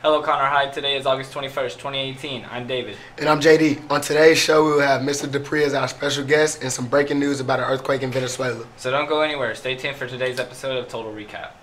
Hello, Connor. Hi. Today is August 21st, 2018. I'm David. And I'm JD. On today's show, we will have Mr. Dupree as our special guest and some breaking news about an earthquake in Venezuela. So don't go anywhere. Stay tuned for today's episode of Total Recap.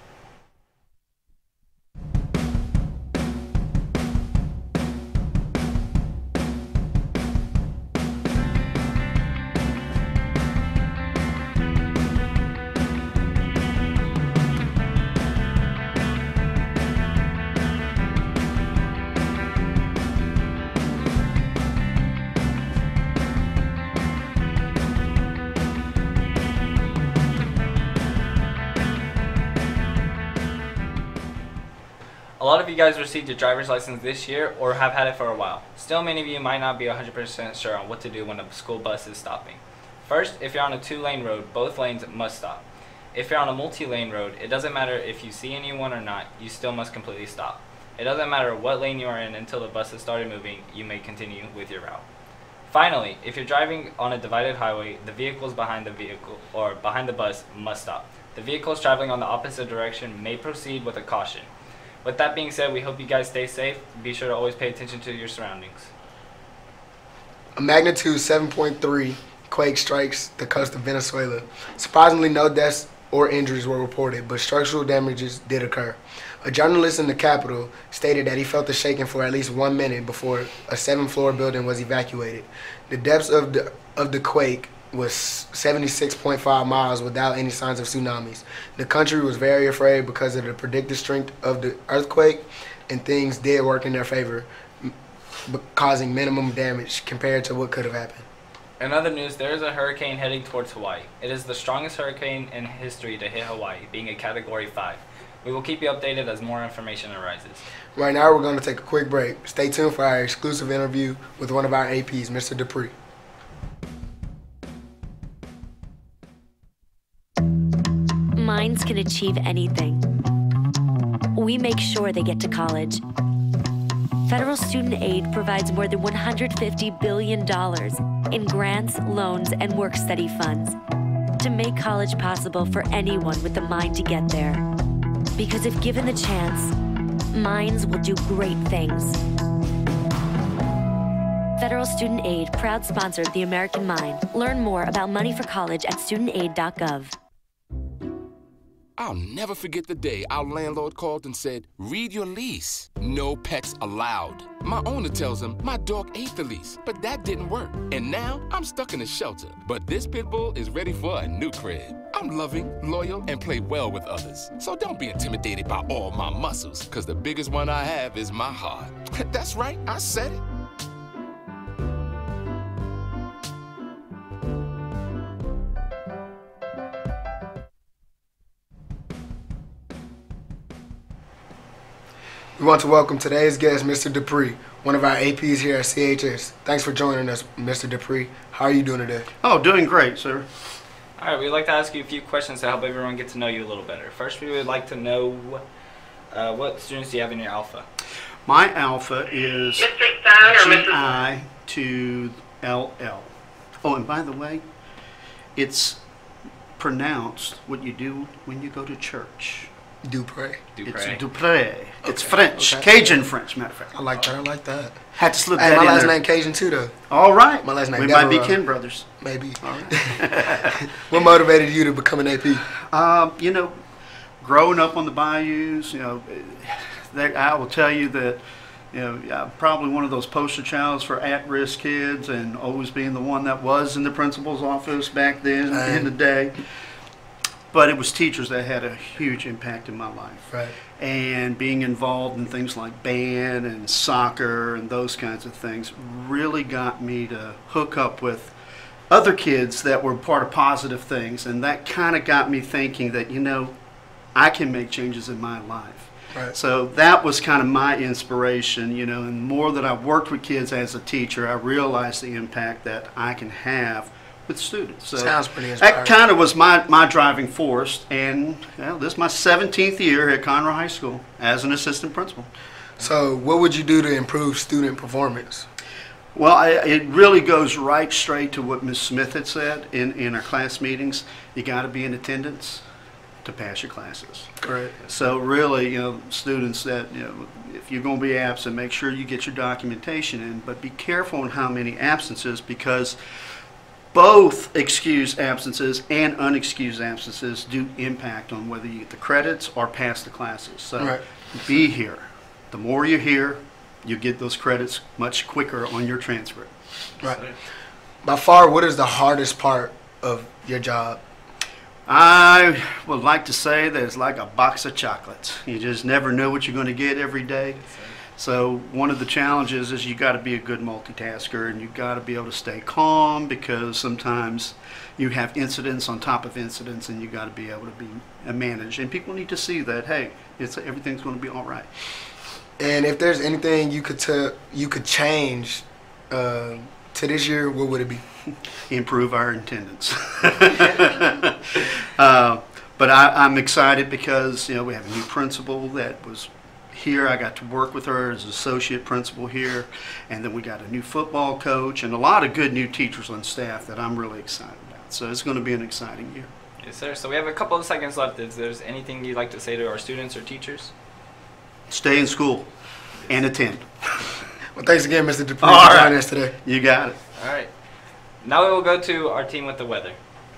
A lot of you guys received your driver's license this year or have had it for a while. Still, many of you might not be 100% sure on what to do when a school bus is stopping. First, if you're on a 2-lane road, both lanes must stop. If you're on a multi-lane road, it doesn't matter if you see anyone or not, you still must completely stop. It doesn't matter what lane you are in until the bus has started moving, you may continue with your route. Finally, if you're driving on a divided highway, the vehicles behind the bus must stop. The vehicles traveling on the opposite direction may proceed with a caution. With that being said, we hope you guys stay safe. Be sure to always pay attention to your surroundings. A magnitude 7.3 quake strikes the coast of Venezuela. Surprisingly, no deaths or injuries were reported, but structural damages did occur. A journalist in the capital stated that he felt the shaking for at least 1 minute before a 7th-floor building was evacuated. The depths of the quake was 76.5 miles without any signs of tsunamis. The country was very afraid because of the predicted strength of the earthquake, and things did work in their favor, causing minimum damage compared to what could have happened. In other news, there is a hurricane heading towards Hawaii. It is the strongest hurricane in history to hit Hawaii, being a Category 5. We will keep you updated as more information arises. Right now, we're going to take a quick break. Stay tuned for our exclusive interview with one of our APs, Mr. Dupree. Minds can achieve anything. We make sure they get to college. Federal student aid provides more than $150 billion in grants, loans, and work-study funds to make college possible for anyone with the mind to get there. Because if given the chance, minds will do great things. Federal Student Aid, proud sponsor of the American Mind. Learn more about money for college at studentaid.gov. I'll never forget the day our landlord called and said, "Read your lease. No pets allowed." My owner tells him my dog ate the lease, but that didn't work. And now I'm stuck in a shelter. But this pit bull is ready for a new crib. I'm loving, loyal, and play well with others. So don't be intimidated by all my muscles, because the biggest one I have is my heart. That's right, I said it. We want to welcome today's guest, Mr. Dupree, one of our APs here at CHS. Thanks for joining us, Mr. Dupree. How are you doing today? Oh, doing great, sir. All right, we'd like to ask you a few questions to help everyone get to know you a little better. First, we would like to know what students do you have in your alpha? My alpha is GI to LL. Oh, and by the way, it's pronounced what you do when you go to church. Dupree. It's Dupree. It's French. Okay. Cajun French, matter of fact. I like that. I like that. Had to slip hey, that in my last there. name Cajun too, though. All right. My last name. We Deborah. might be kin brothers. Maybe. All right. What motivated you to become an AP? You know, growing up on the bayous, you know, I will tell you that, you know, I'm probably one of those poster childs for at-risk kids, and always being the one that was in the principal's office back then in the day. But it was teachers that had a huge impact in my life. Right. And being involved in things like band and soccer and those kinds of things really got me to hook up with other kids that were part of positive things. And that kind of got me thinking that, you know, I can make changes in my life. Right. So that was kind of my inspiration, you know, and the more that I worked with kids as a teacher, I realized the impact that I can have with students. So sounds pretty inspiring. That kind of was my driving force, and well, this is my 17th year at Conroe High School as an assistant principal. So what would you do to improve student performance? Well, it really goes right straight to what Ms. Smith had said in our class meetings. You got to be in attendance. to pass your classes. Correct. So really, students that, if you're going to be absent, make sure you get your documentation in, but be careful on how many absences, because both excused absences and unexcused absences do impact on whether you get the credits or pass the classes. So be here. The more you're here, you get those credits much quicker on your transcript. Right. By far, what is the hardest part of your job? I would like to say that it's like a box of chocolates. You just never know what you're going to get every day. So one of the challenges is you got to be a good multitasker, and you got to be able to stay calm, because sometimes you have incidents on top of incidents, and you got to be able to be managed. And people need to see that, hey, everything's going to be all right. And if there's anything you could change to this year, what would it be? Improve our attendance. But I'm excited because we have a new principal that was here. I got to work with her as associate principal here, and then we got a new football coach and a lot of good new teachers on staff that I'm really excited about. So it's going to be an exciting year. Yes, sir. So we have a couple of seconds left. Is there anything you'd like to say to our students or teachers? Stay in school and attend. Well, thanks again, Mr. Dupree, All for right. joining us today. You got it. All right. Now we will go to our team with the weather.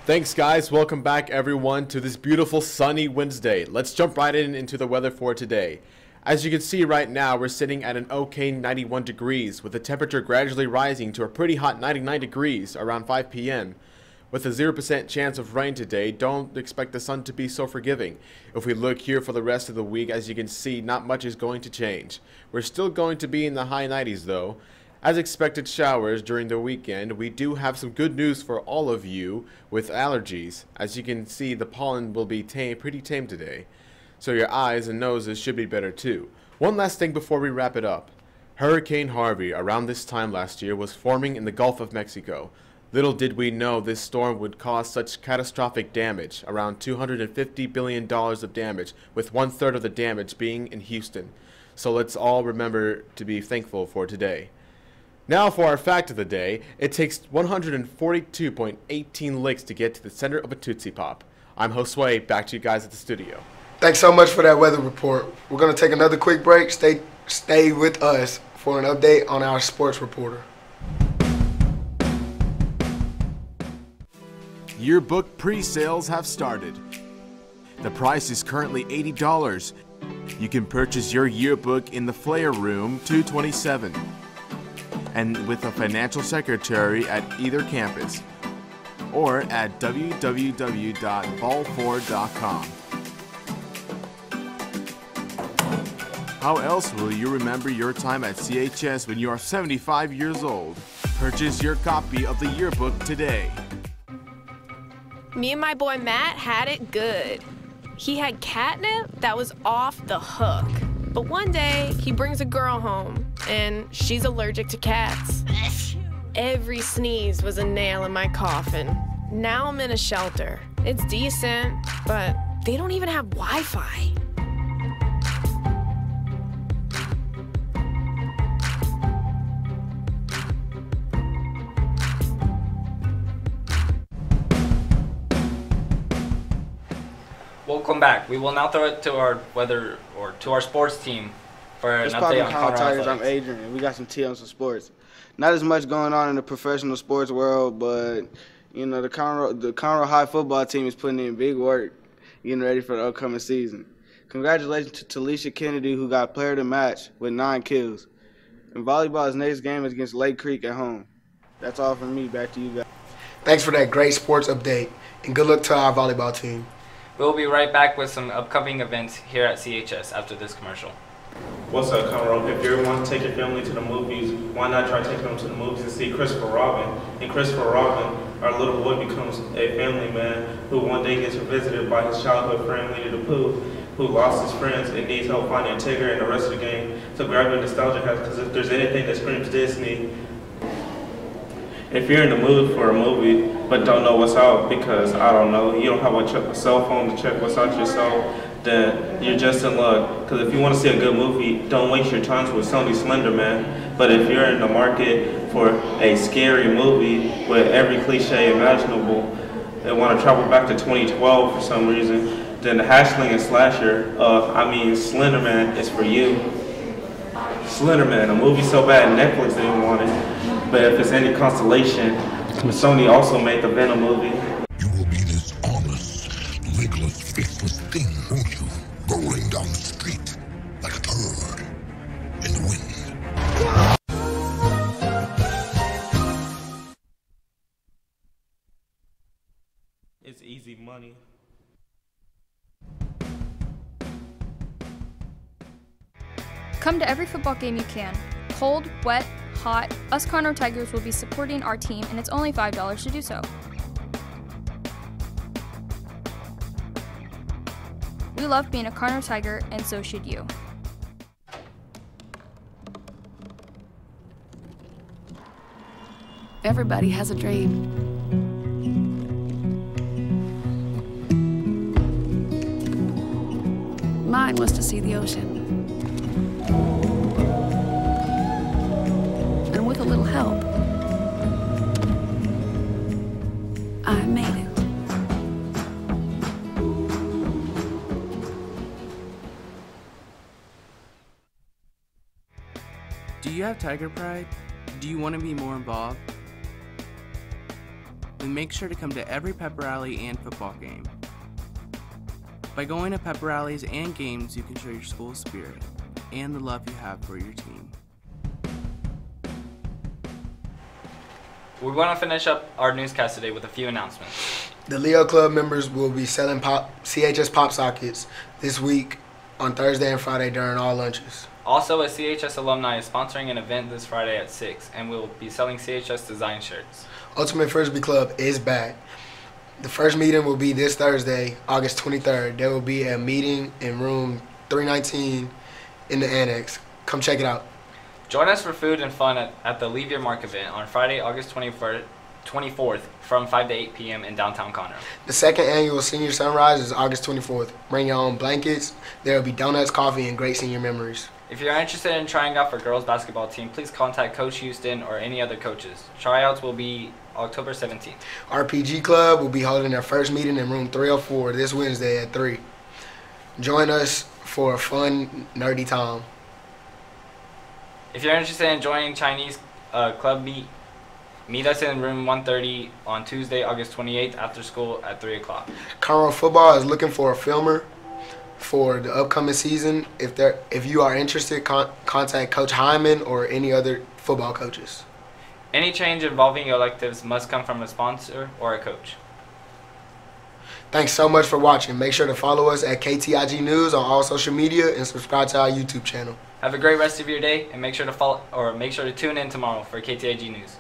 Thanks, guys. Welcome back, everyone, to this beautiful sunny Wednesday. Let's jump right into the weather for today. As you can see right now, we're sitting at an okay 91 degrees, with the temperature gradually rising to a pretty hot 99 degrees around 5 p.m. With a 0% chance of rain today, don't expect the sun to be so forgiving. If we look here for the rest of the week, as you can see, not much is going to change. We're still going to be in the high 90s, though. As expected showers during the weekend, we do have some good news for all of you with allergies. As you can see, the pollen will be pretty tame today, so your eyes and noses should be better too. One last thing before we wrap it up. Hurricane Harvey, around this time last year, was forming in the Gulf of Mexico. Little did we know this storm would cause such catastrophic damage, around $250 billion of damage, with 1/3 of the damage being in Houston. So let's all remember to be thankful for today. Now for our fact of the day. It takes 142.18 licks to get to the center of a Tootsie Pop. I'm Josue, back to you guys at the studio. Thanks so much for that weather report. We're going to take another quick break. Stay with us for an update on our sports reporter. Yearbook pre-sales have started. The price is currently $80. You can purchase your yearbook in the Flair Room 227 and with a financial secretary at either campus or at www.ball4.com. How else will you remember your time at CHS when you are 75 years old? Purchase your copy of the yearbook today. Me and my boy Matt had it good. He had catnip that was off the hook. But one day, he brings a girl home, and she's allergic to cats. Every sneeze was a nail in my coffin. Now I'm in a shelter. It's decent, but they don't even have Wi-Fi. Welcome back. We will now throw it to our weather or to our sports team for an It's update Papa on Conroe Conroe Tigers. I'm Athletics. Adrian, and we got some tea on some sports. Not as much going on in the professional sports world, but the Conroe High football team is putting in big work, getting ready for the upcoming season. Congratulations to Talisha Kennedy, who got player of the match with 9 kills. And volleyball's next game is against Lake Creek at home. That's all from me. Back to you guys. Thanks for that great sports update, and good luck to our volleyball team. We'll be right back with some upcoming events here at CHS after this commercial. What's up, Conroe? If you ever want to take your family to the movies, why not try taking them to the movies and see Christopher Robin? In Christopher Robin, our little boy becomes a family man who one day gets visited by his childhood friend Winnie the Pooh, who lost his friends and needs help finding Tigger and the rest of the gang. So grab your nostalgia hat, because if there's anything that screams Disney, if you're in the mood for a movie but don't know what's out because, I don't know, you don't have a cell phone to check what's out yourself, then you're just in luck. Because if you want to see a good movie, don't waste your time with Sony Slender Man. But if you're in the market for a scary movie with every cliche imaginable and want to travel back to 2012 for some reason, then the Hatchling and Slasher, Slenderman is for you. Slenderman, a movie so bad Netflix didn't want it, but if it's any consolation, Sony also made the Venom movie. You will be this honest, legless, faithless thing, won't you? Rolling down the street like a turd in the wind. It's easy money. Come to every football game you can. Cold, wet, hot, us Conroe Tigers will be supporting our team, and it's only $5 to do so. We love being a Conroe Tiger, and so should you. Everybody has a dream. Mine was to see the ocean. And with a little help, I made it. Do you have tiger pride? Do you want to be more involved? Then make sure to come to every pep rally and football game. By going to pep rallies and games, you can show your school's spirit and the love you have for your team. We want to finish up our newscast today with a few announcements. The Leo Club members will be selling CHS pop sockets this week on Thursday and Friday during all lunches. Also, a CHS alumni is sponsoring an event this Friday at 6, and we'll be selling CHS design shirts. Ultimate Frisbee Club is back. The first meeting will be this Thursday, August 23rd. There will be a meeting in room 319 in the annex. Come check it out. Join us for food and fun at the Leave Your Mark event on Friday, August 24th from 5 to 8 p.m. in downtown Conroe. The second annual Senior Sunrise is August 24th. Bring your own blankets. There will be donuts, coffee, and great senior memories. If you're interested in trying out for girls basketball team, please contact Coach Houston or any other coaches. Tryouts will be October 17th. RPG Club will be holding their first meeting in room 304 this Wednesday at 3. Join us for a fun, nerdy time. If you're interested in joining Chinese club meet us in room 130 on Tuesday, August 28th after school at 3 o'clock. Conroe Football is looking for a filmer for the upcoming season. If you are interested, contact Coach Hyman or any other football coaches. Any change involving electives must come from a sponsor or a coach. Thanks so much for watching. Make sure to follow us at KTIG News on all social media and subscribe to our YouTube channel. Have a great rest of your day, and make sure to tune in tomorrow for KTIG News.